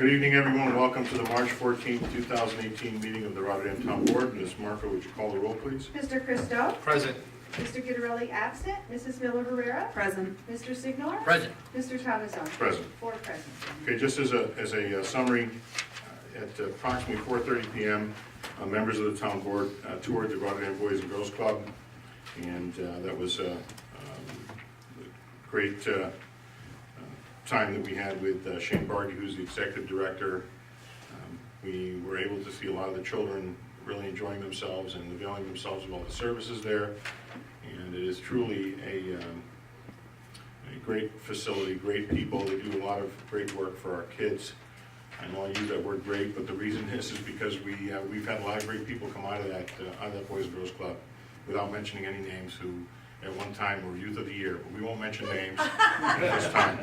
Good evening, everyone. Welcome to the March 14th, 2018 meeting of the Rotterdam Town Board. Ms. Marco, would you call the roll, please? Mr. Christo? Present. Mr. Guidarelli absent. Mrs. Miller Herrera? Present. Mr. Signor? Present. Mr. Thomasone? Present. 4 present. Okay, just as a summary, at approximately 4:30 p.m., members of the Town Board toured the Rotterdam Boys and Girls Club, and that was a great time that we had with Shane Bargy, who's the Executive Director. We were able to see a lot of the children really enjoying themselves and availing themselves of all the services there, and it is truly a great facility, great people. They do a lot of great work for our kids. I know I use that word great, but the reason is because we've had a lot of great people come out of that Boys and Girls Club, without mentioning any names, who at one time were Youth of the Year, but we won't mention names at this time.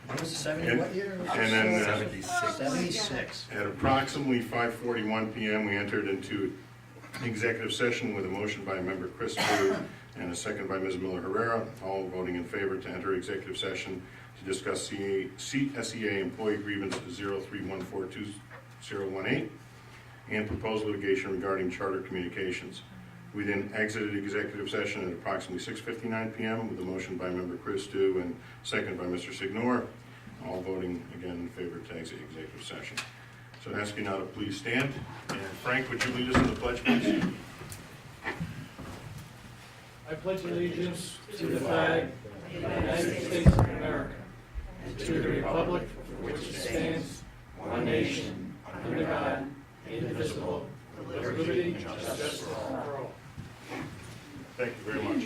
What was the 70? What year? And then 76. at approximately 5:41 p.m., we entered into executive session with a motion by member Chris Drew and a second by Ms. Miller Herrera, all voting in favor to enter executive session to discuss SEA employee grievance 03142018 and proposed litigation regarding charter communications. We then exited executive session at approximately 6:59 p.m. with a motion by member Chris Dew and second by Mr. Signor, all voting again in favor to exit executive session. So I ask you now to please stand. And Frank, would you lead us in the pledge, please? I pledge allegiance to the flag of the United States of America and to the republic for which it stands, one nation, under God, indivisible, with liberty and justice for all. Thank you very much.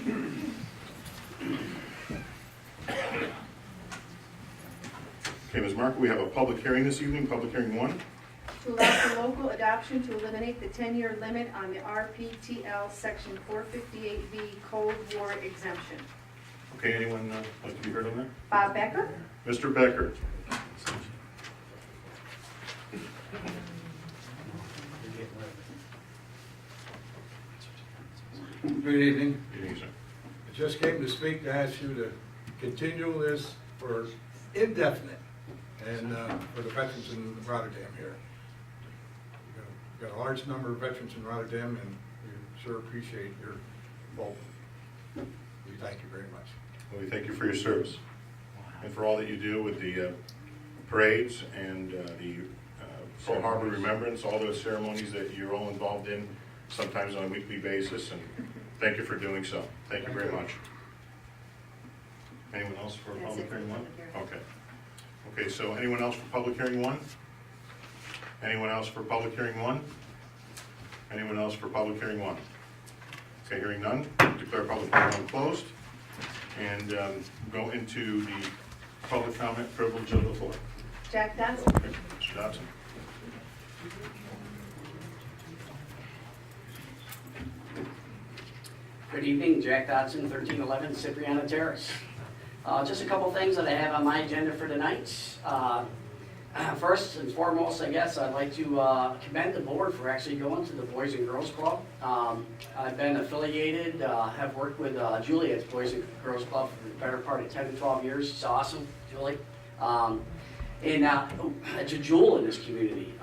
Okay, Ms. Marco, we have a public hearing this evening, public hearing 1. To allow for local adoption to eliminate the 10-year limit on the RPTL Section 458B Cold War exemption. Okay, anyone like to be heard on that? Bob Becker? Mr. Becker. Good evening. Good evening, sir. I just came to speak to ask you to continue this for indefinite and for the veterans in Rotterdam here. We've got a large number of veterans in Rotterdam, and we sure appreciate your involvement. We thank you very much. Well, we thank you for your service and for all that you do with the parades and the Pearl Harbor Remembrance, all those ceremonies that you're all involved in, sometimes on a weekly basis, and thank you for doing so. Thank you very much. Anyone else for public hearing 1? Okay. Okay, so anyone else for public hearing 1? Anyone else for public hearing 1? Anyone else for public hearing 1? Okay, hearing none, declare public hearing 1 closed, and go into the public comment privilege of the floor. Jack Dodson? Okay, Mr. Dodson. Good evening, Jack Dodson, 1311 Cipriana Terrace. Just a couple things that I have on my agenda for tonight. First and foremost, I guess I'd like to commend the board for actually going to the Boys and Girls Club. I've been affiliated, have worked with Juliet's Boys and Girls Club for the better part of 10 to 12 years. It's awesome, Julie. It's a jewel in this community.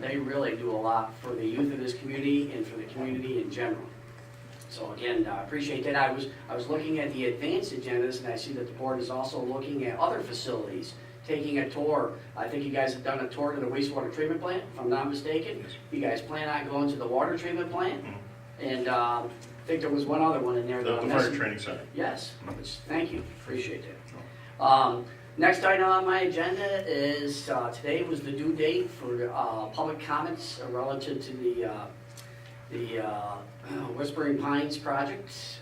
They really do a lot for the youth of this community and for the community in general. So again, I appreciate that. I was looking at the advanced agendas, and I see that the board is also looking at other facilities, taking a tour. I think you guys have done a tour to the wastewater treatment plant, if I'm not mistaken. You guys plan on going to the water treatment plant? And I think there was one other one in there. The fire training center. Yes, which, thank you, appreciate that. Next item on my agenda is, today was the due date for public comments relative to the Whispering Pines project.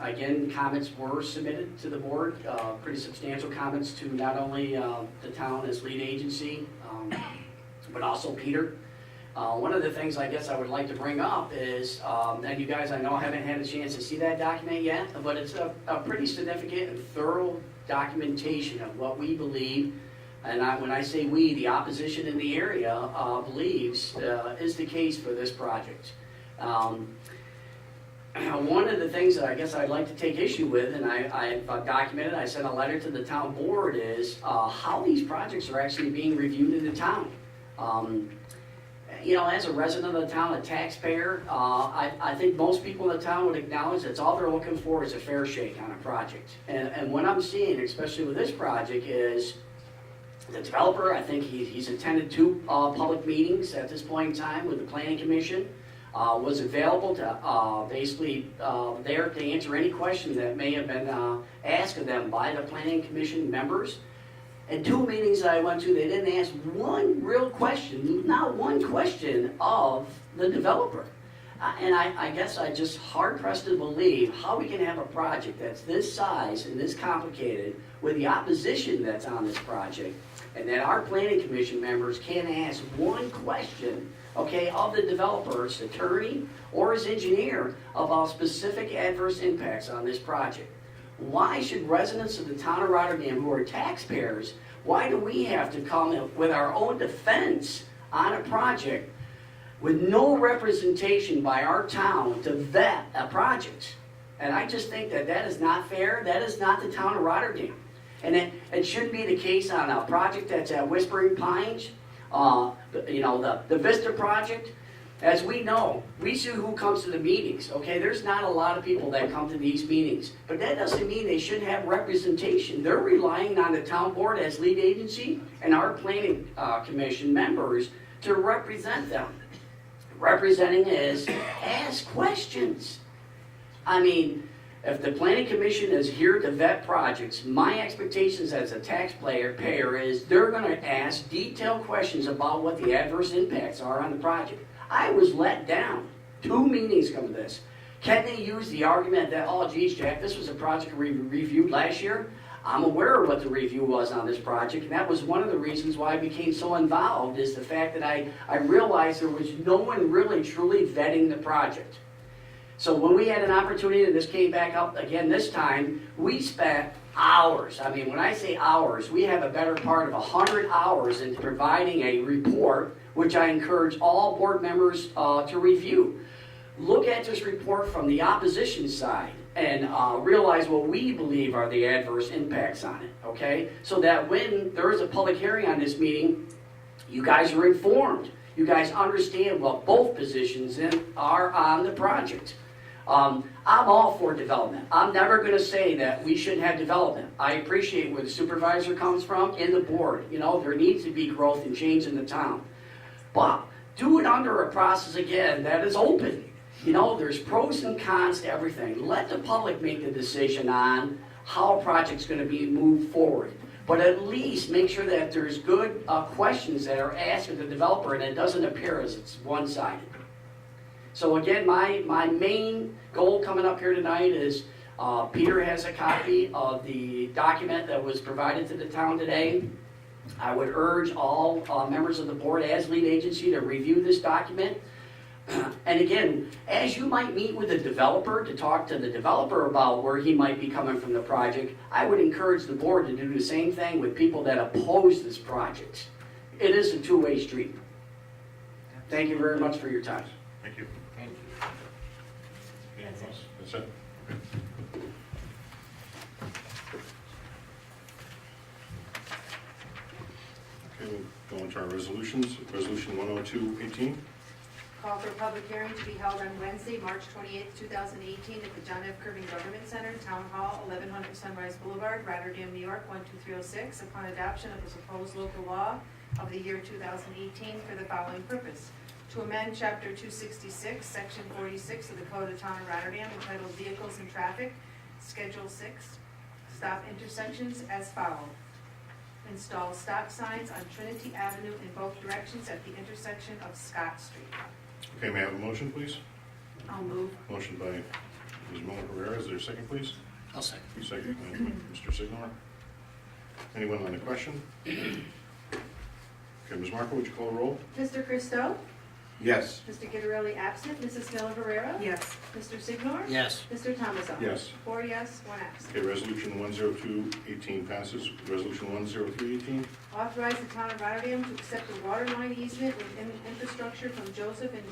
Again, comments were submitted to the board, pretty substantial comments to not only the town as lead agency, but also Peter. One of the things I guess I would like to bring up is, and you guys I know haven't had a chance to see that document yet, but it's a pretty significant and thorough documentation of what we believe, and when I say we, the opposition in the area believes is the case for this project. one of the things that I guess I'd like to take issue with, and I've documented, I sent a letter to the town board, is how these projects are actually being reviewed in the town. You know, as a resident of the town, a taxpayer, I think most people in the town would acknowledge that's all they're looking for is a fair shake on a project. And what I'm seeing, especially with this project, is the developer, I think he's attended 2 public meetings at this point in time with the planning commission, was available to basically there to answer any question that may have been asked of them by the planning commission members. And 2 meetings that I went to, they didn't ask one real question, not one question of the developer. And I guess I just hard pressed to believe how we can have a project that's this size and this complicated with the opposition that's on this project, and that our planning commission members can't ask one question, okay, of the developer's attorney or his engineer about specific adverse impacts on this project. Why should residents of the town of Rotterdam who are taxpayers, why do we have to come with our own defense on a project with no representation by our town to vet a project? And I just think that that is not fair. That is not the town of Rotterdam. And it shouldn't be the case on a project that's at Whispering Pines, you know, the Vista project. As we know, we see who comes to the meetings, okay? There's not a lot of people that come to these meetings, but that doesn't mean they shouldn't have representation. They're relying on the town board as lead agency and our planning commission members to represent them. Representing is ask questions. I mean, if the planning commission is here to vet projects, my expectations as a taxpayer is they're gonna ask detailed questions about what the adverse impacts are on the project. I was let down. 2 meetings come to this. Can they use the argument that, oh geez, Jack, this was a project we reviewed last year? I'm aware of what the review was on this project, and that was one of the reasons why I became so involved, is the fact that I realized there was no one really truly vetting the project. So when we had an opportunity, and this came back up again this time, we spent hours. I mean, when I say hours, we have a better part of 100 hours into providing a report, which I encourage all board members to review. Look at this report from the opposition side and realize what we believe are the adverse impacts on it, okay? So that when there is a public hearing on this meeting, you guys are informed. You guys understand what both positions are on the project. I'm all for development. I'm never going to say that we shouldn't have development. I appreciate where the supervisor comes from and the board. You know, there needs to be growth and change in the town. But do it under a process, again, that is open. You know, there's pros and cons to everything. Let the public make the decision on how a project's going to be moved forward. But at least make sure that there's good questions that are asked of the developer and it doesn't appear as it's one-sided. So again, my main goal coming up here tonight is Peter has a copy of the document that was provided to the town today. I would urge all members of the board as lead agency to review this document. And again, as you might meet with the developer to talk to the developer about where he might be coming from the project, I would encourage the board to do the same thing with people that oppose this project. It is a two-way street. Thank you very much for your time. Thank you. Thank you. Anything else? That's it? Okay. Okay, we'll go on to our resolutions. Resolution 102-18. Call for a public hearing to be held on Wednesday, March 28, 2018, at the John F. Kirby Government Center, Town Hall, 1100 Sunrise Boulevard, Rotterdam, New York, 12306, upon adoption of the proposed local law of the year 2018 for the following purpose: to amend Chapter 266, Section 46 of the Code of Town of Rotterdam entitled Vehicles and Traffic, Schedule 6, stop intersections as follows. Install stop signs on Trinity Avenue in both directions at the intersection of Scott Street. Okay, may I have a motion, please? I'll move. Motion by Ms. Miller Rivera. Is there a second, please? I'll second. Second by Mr. Signor. Anyone on the question? Okay, Ms. Marco, would you call the roll? Mr. Christo? Yes. Mr. Gitterelli absent. Mrs. Miller Herrera? Yes. Mr. Signor? Yes. Mr. Thomason? Yes. 4 yes, 1 absent. Okay, resolution 102-18 passes. Resolution 103-18. Authorize the town of Rotterdam to accept a water line easement with infrastructure from Joseph and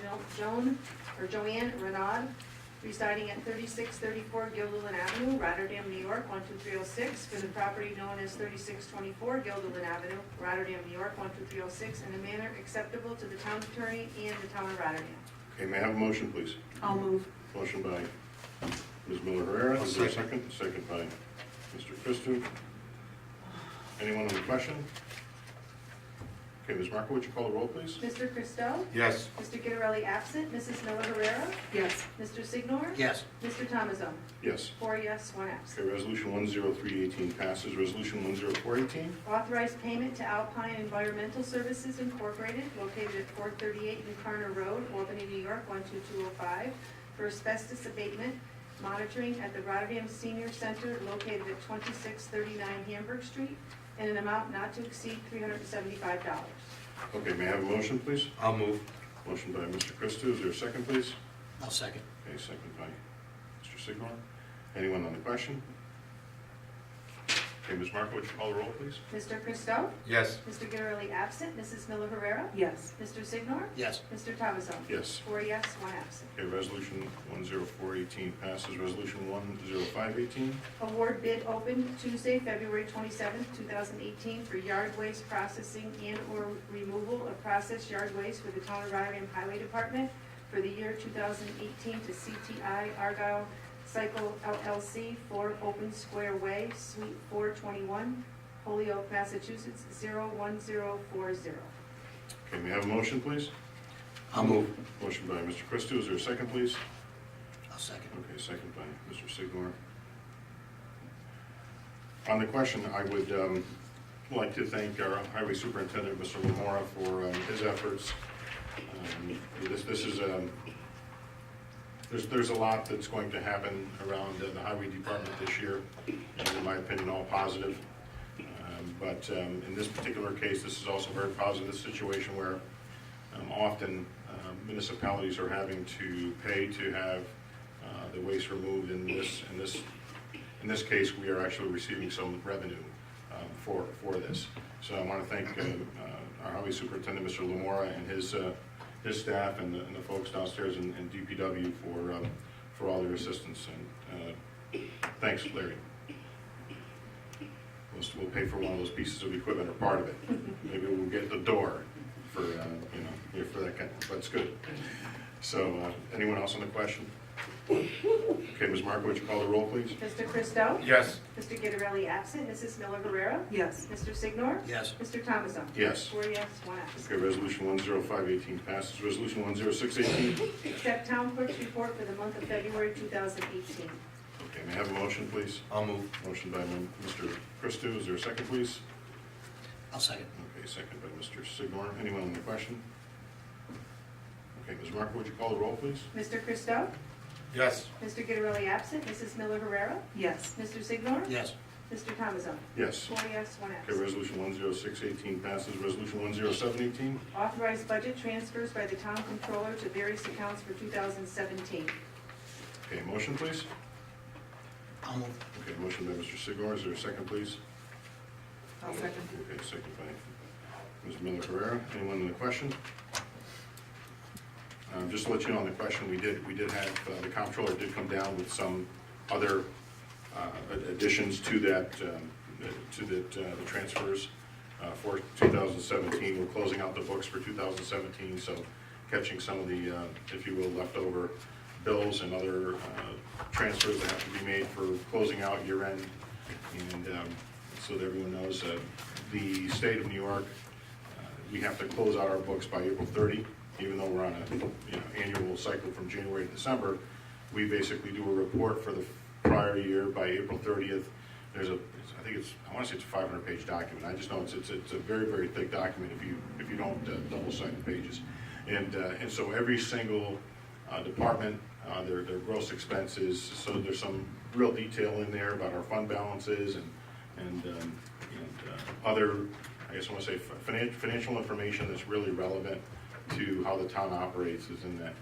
Joanne Renaud residing at 3634 Guilderland Avenue, Rotterdam, New York, 12306, for the property known as 3624 Guilderland Avenue, Rotterdam, New York, 12306, in a manner acceptable to the town attorney and the town of Rotterdam. Okay, may I have a motion, please? I'll move. Motion by Ms. Miller Herrera, is there a second? Second by Mr. Christou. Anyone on the question? Okay, Ms. Marco, would you call the roll, please? Mr. Christou? Yes. Mr. Gitterelli absent. Mrs. Miller Herrera? Yes. Mr. Signor? Yes. Mr. Thomasone? Yes. 4 yes, 1 absent. Okay, resolution 10318 passes. Resolution 10418. Authorized payment to Alpine Environmental Services Incorporated, located at 438 New Carner Road, Albany, New York, 12205, for asbestos abatement monitoring at the Rotterdam Senior Center, located at 2639 Hamburg Street, in an amount not to exceed $375. Okay, may I have a motion, please? I'll move. Motion by Mr. Christou, is there a second, please? I'll second. Okay, second by Mr. Signor. Anyone on the question? Okay, Ms. Marco, would you call the roll, please? Mr. Christou? Yes. Mr. Gitterelli absent. Mrs. Miller Herrera? Yes. Mr. Signor? Yes. Mr. Thomasone? Yes. 4 yes, 1 absent. Okay, resolution 10418 passes. Resolution 10518. Award bid opened Tuesday, February 27, 2018, for yard waste processing and/or removal of processed yard waste for the Town of Rotterdam Highway Department for the year 2018 to CTI Argyle Cycle LLC, 4 Open Square Way, Suite 421, Holyoke, Massachusetts, 01040. Okay, may I have a motion, please? I'll move. Motion by Mr. Christou, is there a second, please? I'll second. Okay, second by Mr. Signor. On the question, I would like to thank our Highway Superintendent, Mr. Lamora, for his efforts. This is, there's a lot that's going to happen around the Highway Department this year, and in my opinion, all positive. But in this particular case, this is also a very positive situation where often municipalities are having to pay to have the waste removed. In this case, we are actually receiving some revenue for this. So I want to thank our Highway Superintendent, Mr. Lamora, and his staff and the folks downstairs in DPW for all their assistance. And thanks, Larry. We'll pay for one of those pieces of equipment or part of it. Maybe we'll get the door for for that kind. But it's good. So anyone else on the question? Okay, Ms. Marco, would you call the roll, please? Mr. Christou? Yes. Mr. Gitterelli absent. Mrs. Miller Herrera? Yes. Mr. Signor? Yes. Mr. Thomasone? Yes. 4 yes, 1 absent. Okay, resolution 10518 passes. Resolution 10618. Accept town clerk's report for the month of February 2018. Okay, may I have a motion, please? I'll move. Motion by Mr. Christou, is there a second, please? I'll second. Okay, second by Mr. Signor. Anyone on the question? Okay, Ms. Marco, would you call the roll, please? Mr. Christou? Yes. Mr. Gitterelli absent. Mrs. Miller Herrera? Yes. Mr. Signor? Yes. Mr. Thomasone? Yes. 4 yes, 1 Okay, absent. resolution 10618 passes. Resolution 10718. Authorized budget transfers by the town controller to various accounts for 2017. Okay, motion, please? I'll move. Okay, motion by Mr. Signor, is there a second, please? I'll second. Okay, second by Ms. Miller Herrera. Anyone on the question? Just to let you know on the question, we did have, the comptroller did come down with some other additions to that, the transfers for 2017. We're closing out the books for 2017, so catching some of the, if you will, leftover bills and other transfers that have to be made for closing out year end. And so that everyone knows, the state of New York, we have to close out our books by April 30, even though we're on a annual cycle from January to December. We basically do a report for the prior year by April 30th. There's I want to say it's a 500-page document. I just know it's a very, very thick document if you don't double-sided pages. And so every single department, their gross expenses. So there's some real detail in there about our fund balances and other, I guess I want to say financial information that's really relevant to how the town operates is in that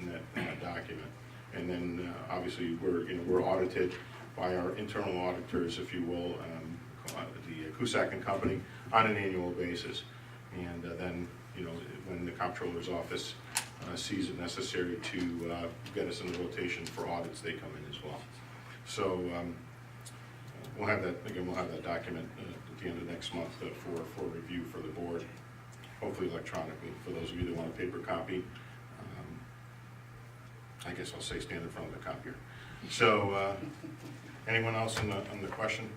document. And then obviously we're audited by our internal auditors, if you will, the Cusack and Company, on an annual basis. And then when the comptroller's office sees it necessary to get us in the rotation for audits, they come in as well. So we'll have that, again, we'll have that document at the end of next month for review for the board, hopefully electronically, for those of you that want a paper copy. I guess I'll say stand in front of the copier. So, anyone else on the question?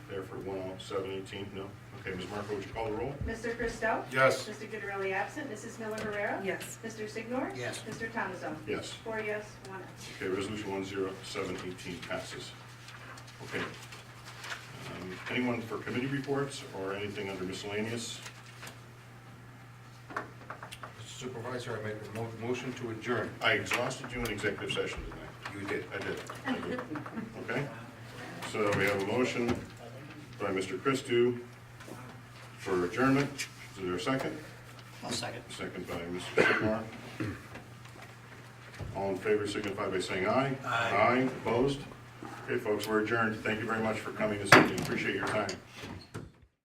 There for 10718? No? Okay, Ms. Marco, would you call the roll? Mr. Christo? Yes. Mr. Guterelli absent. Mrs. Miller Herrera? Yes. Mr. Signor? Yes. Mr. Thomason? Yes. 4 yes, 1 absent. Okay, resolution 10718 passes. Okay. Anyone for committee reports or anything under miscellaneous? Mr. Supervisor, I make a motion to adjourn. I exhausted you in executive session tonight. You did. I did. Okay? So we have a motion by Mr. Christou for adjournment. Is there a second? I'll second. Second by Mr. Sigmar. All in favor signify by saying aye. Aye. Aye, opposed? Okay, folks, we're adjourned. Thank you very much for coming this evening. Appreciate your time.